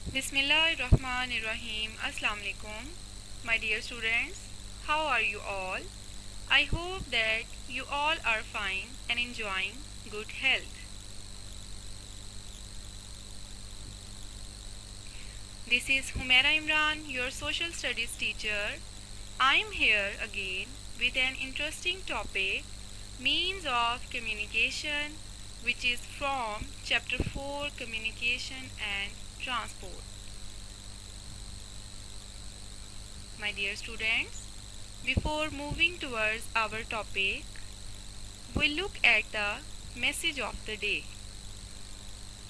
Bismillahirrahmanirrahim. Assalamu alaikum. My dear students, how are you all? I hope that you all are fine and enjoying good health. This is Humaira Imran, your social studies teacher. I am here again with an interesting topic, means of communication, which is from chapter 4, communication and transport. My dear students, before moving towards our topic, we'll look at the message of the day.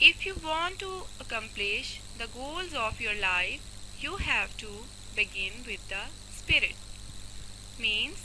If you want to accomplish the goals of your life, you have to begin with the spirit. Means,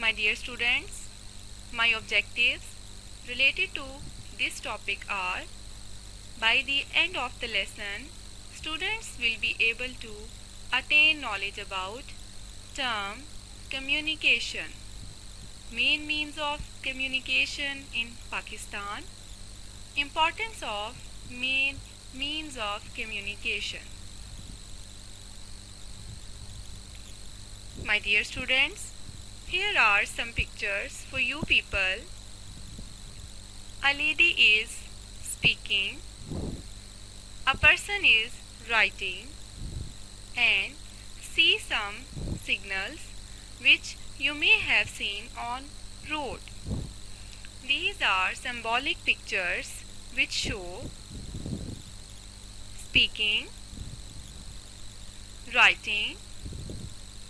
My dear students, my objectives related to this topic are, by the end of the lesson, students will be able to attain knowledge about term communication, main means of communication in Pakistan, importance of main means of communication. My dear students, here are some pictures for you people. A lady is speaking, a person is writing, and see some signals which you may have seen on road. These are symbolic pictures which show speaking, writing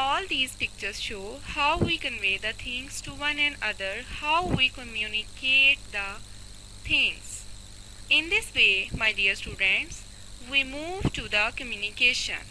All these pictures show how we convey the things to one another, how we communicate the things. In this way, my dear students, we move to the communication.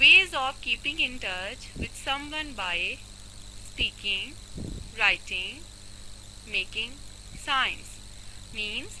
ways of keeping in touch with someone by speaking, writing, making signs. Means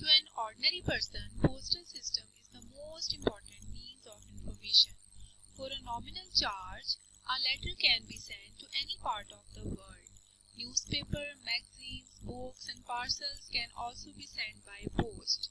To an ordinary person, postal system is the most important means of information. For a nominal charge, a letter can be sent to any part of the world. Newspaper, magazines, books and parcels can also be sent by post.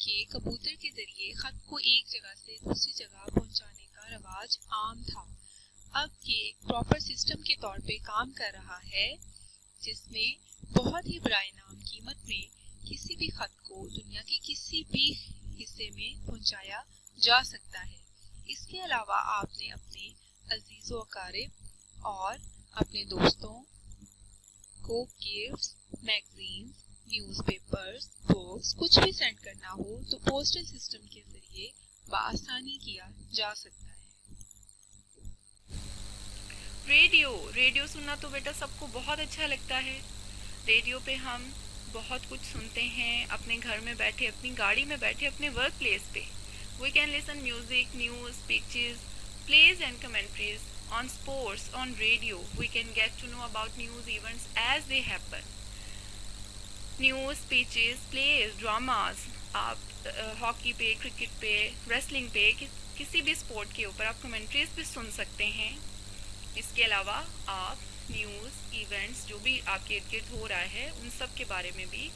کہ کبوتر کے ذریعے خط کو ایک جگہ سے دوسری جگہ پہنچانے کا رواج عام تھا، اب یہ ایک پراپر سسٹم کے طور پہ کام کر رہا ہے جس میں بہت ہی برائے نام قیمت میں کسی بھی خط کو دنیا کے کسی بھی حصے میں پہنچایا جا سکتا ہے۔ اس کے علاوہ آپ نے اپنے عزیز و اقارب اور اپنے دوستوں کو gifts, magazines, news papers, books کچھ بھی سینڈ کرنا ہو تو پوسٹل سسٹم کے ذریعے بآسانی کیا جا سکتا ہے۔ ریڈیو سننا تو بیٹا سب کو بہت اچھا لگتا ہے۔ ریڈیو پہ ہم بہت کچھ سنتے ہیں اپنے گھر میں بیٹھے، اپنی گاڑی میں بیٹھے، اپنے ورک پلیس پہ۔ We can listen music, news, speeches, plays and commentaries on sports on radio. We can get to know about news events as they happen. News, speeches, please, dramas, آپ ہاکی پہ، cricket پہ، wrestling پہ، کسی بھی sport کے اوپر آپ commentaries بھی سن سکتے ہیں۔ اس کے علاوہ آپ نیوز ایونٹس جو بھی آپ کے ارد گرد ہو رہا ہے ان سب کے بارے میں بھی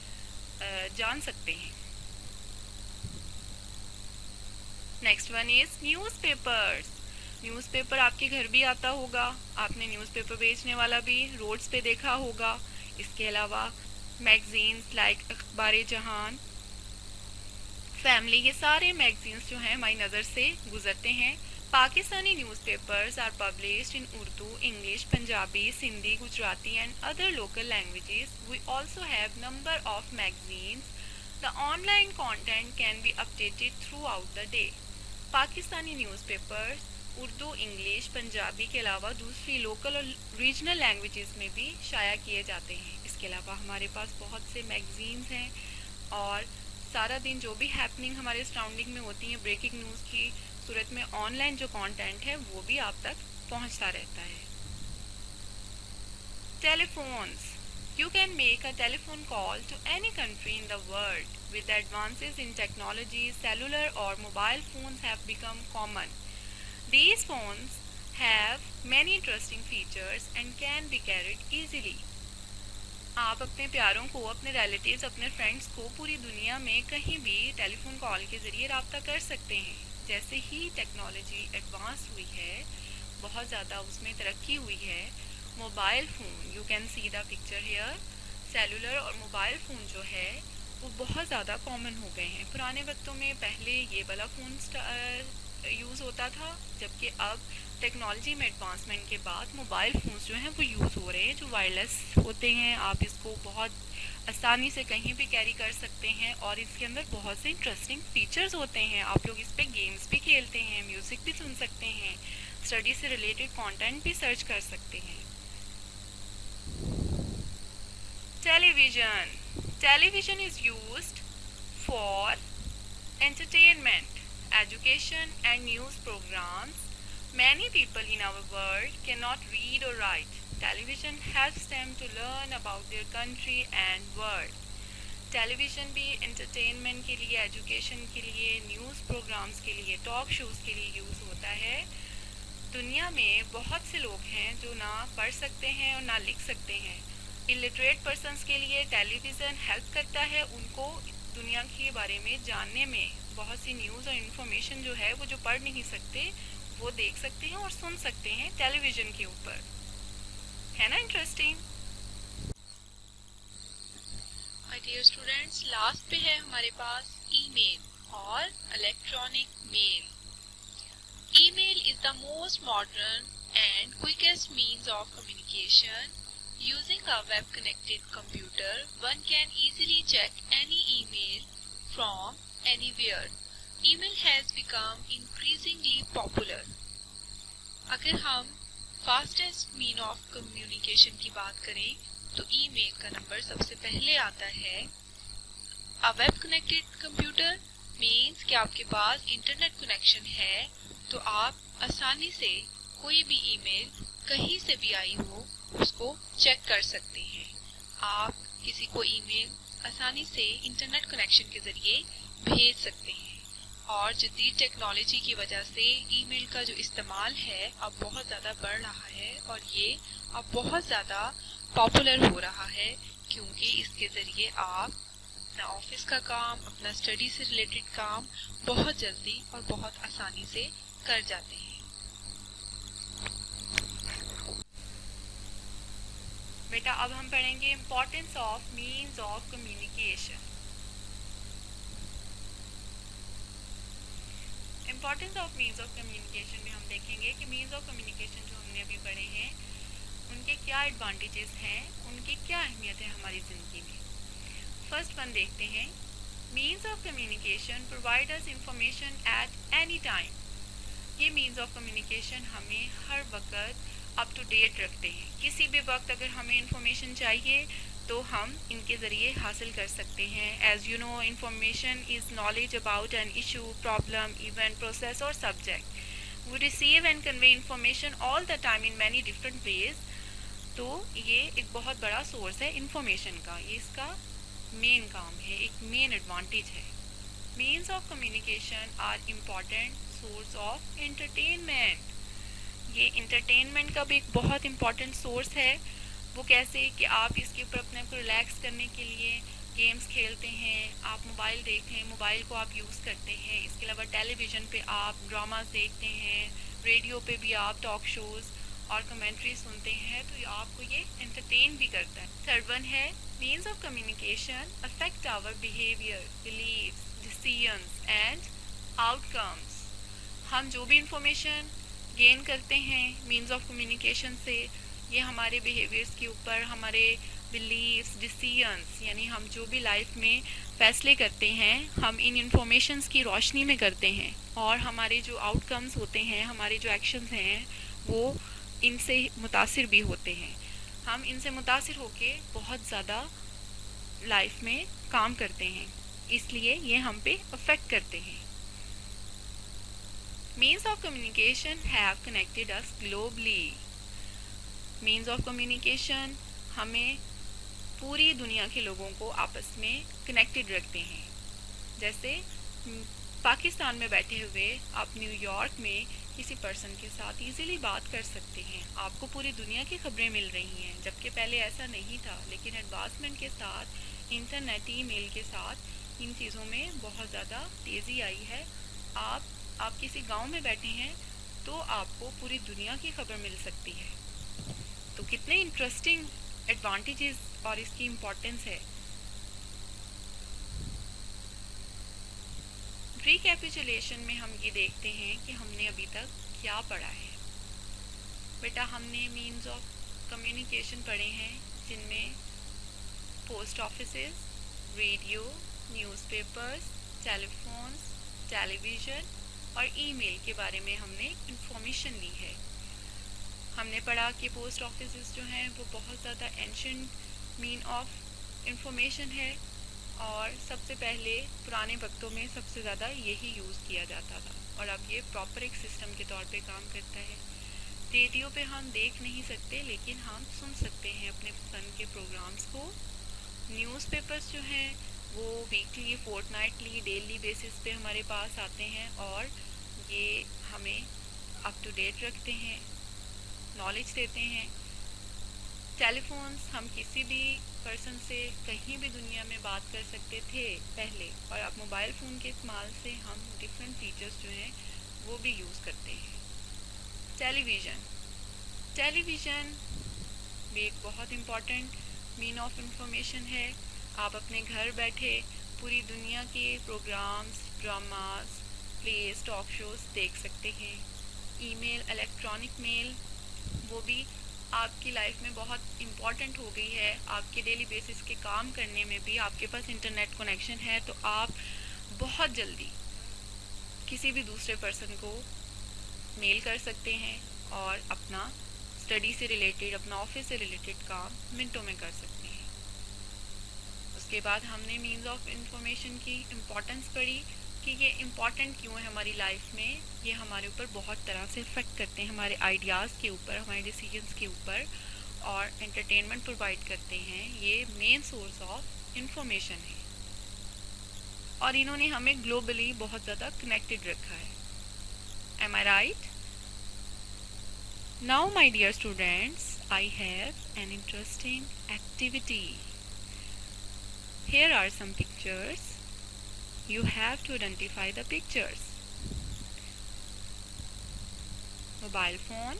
جان سکتے ہیں۔ Next one is news papers. News paper آپ کے گھر بھی آتا ہوگا، آپ نے نیوز پیپر بیچنے والا بھی روڈز پہ دیکھا ہوگا۔ اس کے علاوہ میگزینز لائک اخبار جہان، فیملی، یہ سارے میگزینز جو ہیں ہماری نظر سے گزرتے ہیں۔ Pakistani newspapers are published in Urdu, English, Punjabi, Sindhi, Gujarati and other local languages. We also have number of magazines. The online content can be updated throughout the day. Pakistani newspapers Urdu, English, Punjabi کے علاوہ دوسری لوکل اور ریجنل لینگویجز میں بھی شائع کیے جاتے ہیں۔ اس کے علاوہ ہمارے پاس بہت سے میگزینز ہیں اور سارا دن جو بھی ہیپننگ ہمارے سراؤنڈنگ میں ہوتی ہیں بریکنگ نیوز کی صورت میں آن لائن جو کانٹینٹ ہے وہ بھی آپ تک پہنچتا رہتا ہے۔ Telephones. You can make a telephone call to any country in the world. With the advances in technology, cellular or mobile phones have become common. These phones have many interesting features and can be carried easily. آپ اپنے پیاروں کو، اپنے relatives, اپنے friends کو پوری دنیا میں کہیں بھی ٹیلی فون کال کے ذریعے رابطہ کر سکتے ہیں۔ جیسے ہی ٹیکنالوجی ایڈوانس ہوئی ہے، بہت زیادہ اس میں ترقی ہوئی ہے، mobile phone, you can see the picture here, cellular اور موبائل فون جو ہے وہ بہت زیادہ کامن ہو گئے ہیں۔ پرانے وقتوں میں پہلے یہ والا فون یوز ہوتا تھا، جبکہ اب ٹیکنالوجی میں ایڈوانسمنٹ کے بعد موبائل فونز جو ہیں وہ یوز ہو رہے ہیں، جو وائرلیس ہوتے ہیں۔ آپ اس کو بہت آسانی سے کہیں بھی کیری کر سکتے ہیں اور اس کے اندر بہت سے انٹرسٹنگ فیچرز ہوتے ہیں۔ آپ لوگ اس پہ گیمز بھی کھیلتے ہیں، میوزک بھی سن سکتے ہیں، اسٹڈی سے ریلیٹڈ کانٹینٹ بھی سرچ کر سکتے ہیں۔ Television is used for entertainment, education and news programs. Many people in our world cannot read or write. Television helps them to learn about their country and world. Television بھی entertainment کے لیے، education کے لیے، news programmes کے لیے، talk shows کے لیے use ہوتا ہے۔ دنیا میں بہت سے لوگ ہیں جو نہ پڑھ سکتے ہیں اور نہ لکھ سکتے ہیں۔ الٹریٹ پرسنس کے لیے ٹیلی ویژن ہیلپ کرتا ہے ان کو دنیا کے بارے میں جاننے میں۔ بہت سی نیوز اور انفارمیشن جو ہے وہ جو پڑھ نہیں سکتے وہ دیکھ سکتے ہیں اور سن سکتے ہیں ٹیلی ویژن کے اوپر، ہے نا interesting? My dear students, last پہ ہے ہمارے پاس ای میل اور electronic mail. Email is the most modern and quickest means of communication. Using a web-connected computer, one can easily check any email from anywhere. Email has become increasingly popular. اگر ہم fastest mean of communication کی بات کریں تو ای میل کا number سب سے پہلے آتا ہے۔ A web-connected computer means کہ آپ کے پاس انٹرنیٹ کنیکشن ہے تو آپ آسانی سے کوئی بھی ای میل کہیں سے بھی آئی ہو اس کو چیک کر سکتے ہیں۔ آپ کسی کو ای میل آسانی سے انٹرنیٹ کنیکشن کے ذریعے بھیج سکتے ہیں، اور جدید ٹیکنالوجی کی وجہ سے ای میل کا جو استعمال ہے اب بہت زیادہ بڑھ رہا ہے اور یہ اب بہت زیادہ پاپولر ہو رہا ہے، کیونکہ اس کے ذریعے آپ اپنا آفس کا کام، اپنا اسٹڈی سے ریلیٹڈ کام بہت جلدی اور بہت آسانی سے کر جاتے ہیں۔ بیٹا اب ہم پڑھیں گے importance of means of communication. Importance of means of communication میں ہم دیکھیں گے کہ مینز آف کمیونیکیشن جو ہم نے ابھی پڑھے ہیں ان کے کیا ایڈوانٹیجز ہیں، ان کی کیا اہمیت ہے ہماری زندگی میں۔ فرسٹ ون دیکھتے ہیں، means of communication provide us information at any time. یہ مینز آف کمیونیکیشن ہمیں ہر وقت اپ ٹو ڈیٹ رکھتے ہیں۔ کسی بھی وقت اگر ہمیں انفارمیشن چاہیے تو ہم ان کے ذریعے حاصل کر سکتے ہیں۔ As you know information is knowledge about an issue, problem, event, process اور subject. We receive and convey information all the time in many different ways. تو یہ ایک بہت بڑا سورس ہے انفارمیشن کا، یہ اس کا مین کام ہے، ایک مین ایڈوانٹیج ہے۔ Means of communication are important source of entertainment. یہ انٹرٹینمنٹ کا بھی ایک بہت امپورٹنٹ سورس ہے۔ وہ کیسے کہ آپ اس کے اوپر اپنے کو ریلیکس کرنے کے لیے گیمز کھیلتے ہیں، آپ موبائل دیکھتے ہیں، موبائل کو آپ یوز کرتے ہیں۔ اس کے علاوہ ٹیلی ویژن پہ آپ ڈراماز دیکھتے ہیں، ریڈیو پہ بھی آپ ٹاک شوز اور کمنٹری سنتے ہیں، تو آپ کو یہ انٹرٹین بھی کرتا ہے۔ تھرڈ ون ہے، means of communication affect our behaviour, beliefs, decisions and outcomes. ہم جو بھی انفارمیشن گین کرتے ہیں مینز آف کمیونیکیشن سے، یہ ہمارے بیہیویئرس کے اوپر، ہمارے بلیفس، ڈیسیژنس، یعنی ہم جو بھی لائف میں فیصلے کرتے ہیں ہم ان انفارمیشنس کی روشنی میں کرتے ہیں، اور ہمارے جو آؤٹ کمز ہوتے ہیں، ہمارے جو ایکشنز ہیں وہ ان سے متاثر بھی ہوتے ہیں۔ ہم ان سے متاثر ہو کے بہت زیادہ لائف میں کام کرتے ہیں، اس لیے یہ ہم پہ افیکٹ کرتے ہیں۔ Means of communication have connected us globally. Means of communication ہمیں پوری دنیا کے لوگوں کو آپس میں کنیکٹڈ رکھتے ہیں۔ جیسے پاکستان میں بیٹھے ہوئے آپ نیو یارک میں کسی پرسن کے ساتھ ایزیلی بات کر سکتے ہیں، آپ کو پوری دنیا کی خبریں مل رہی ہیں، جبکہ پہلے ایسا نہیں تھا، لیکن ایڈوانسمنٹ کے ساتھ، انٹرنیٹ، ای میل کے ساتھ ان چیزوں میں بہت زیادہ تیزی آئی ہے۔ آپ کسی گاؤں میں بیٹھے ہیں تو آپ کو پوری دنیا کی خبر مل سکتی ہے۔ تو کتنے انٹرسٹنگ ایڈوانٹیجز اور اس کی امپورٹنس ہے۔ ریکیپیچولیشن میں ہم یہ دیکھتے ہیں کہ ہم نے ابھی تک کیا پڑھا ہے۔ بیٹا ہم نے مینز آف کمیونیکیشن پڑھے ہیں، جن میں post offices, radio, newspapers, telephones, television اور ای میل کے بارے میں ہم نے انفارمیشن لی ہے۔ ہم نے پڑھا کہ پوسٹ آفیسز جو ہیں وہ بہت زیادہ اینشنٹ مین آف انفارمیشن ہے، اور سب سے پہلے پرانے وقتوں میں سب سے زیادہ یہی یوز کیا جاتا تھا، اور اب یہ پراپر ایک سسٹم کے طور پہ کام کرتا ہے۔ ریڈیو پہ ہم دیکھ نہیں سکتے لیکن ہم سن سکتے ہیں اپنے پسند کے پروگرامز کو۔ نیوز پیپرز جو ہیں وہ weekly, fortnightly, daily basis پہ ہمارے پاس آتے ہیں، اور یہ ہمیں اپ ٹو ڈیٹ رکھتے ہیں، نالج دیتے ہیں۔ ٹیلی فونز، ہم کسی بھی پرسن سے کہیں بھی دنیا میں بات کر سکتے تھے پہلے، اور اب موبائل فون کے استعمال سے ہم ڈفرینٹ فیچرز جو ہیں وہ بھی یوز کرتے ہیں۔ ٹیلی ویژن بھی ایک بہت امپورٹنٹ مین آف انفارمیشن ہے۔ آپ اپنے گھر بیٹھے پوری دنیا کے programmes, dramas, plays, talk shows دیکھ سکتے ہیں۔ ای میل، الیکٹرانک میل، وہ بھی آپ کی لائف میں بہت امپورٹنٹ ہو گئی ہے۔ آپ کے ڈیلی بیسس کے کام کرنے میں بھی آپ کے پاس انٹرنیٹ کنیکشن ہے تو آپ بہت جلدی کسی بھی دوسرے پرسن کو میل کر سکتے ہیں اور اپنا اسٹڈی سے ریلیٹڈ، اپنا آفس سے ریلیٹڈ کام منٹوں میں کر سکتے ہیں۔ اس کے بعد ہم نے مینز آف انفارمیشن کی امپورٹنس پڑھی کہ یہ امپورٹنٹ کیوں ہے ہماری لائف میں۔ یہ ہمارے اوپر بہت طرح سے افیکٹ کرتے ہیں، ہمارے آئیڈیاز کے اوپر، ہمارے ڈیسیژنس کے اوپر، اور انٹرٹینمنٹ پرووائڈ کرتے ہیں۔ یہ مین سورس آف انفارمیشن ہے، اور انہوں نے ہمیں گلوبلی بہت زیادہ کنیکٹڈ رکھا ہے۔ Am I right? Now my dear students, I have an interesting activity. Here are some pictures. You have to identify the pictures. Mobile phone,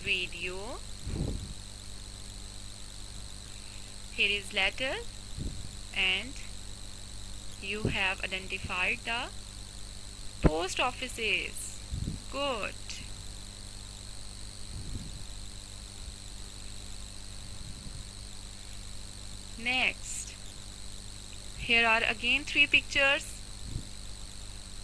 radio. Here is letter, and you have identified the post offices. Good. Next, here are again 3 pictures.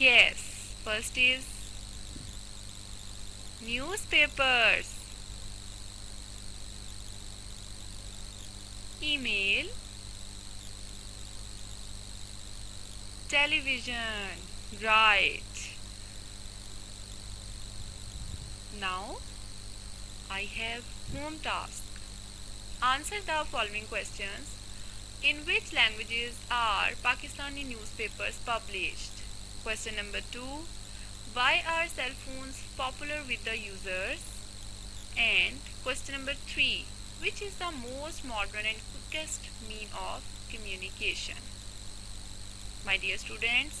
Yes, first is newspapers, email, television. Right. Now I have home task. Answer the following questions. In which languages are Pakistani newspapers published? Question number 2. Why are cell phones popular with the users? And question number 3. Which is the most modern and quickest mean of communication? My dear students,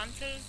answers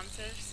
answers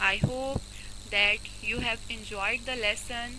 I hope that you have enjoyed the lesson.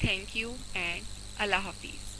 Thank you and Allah Hafiz.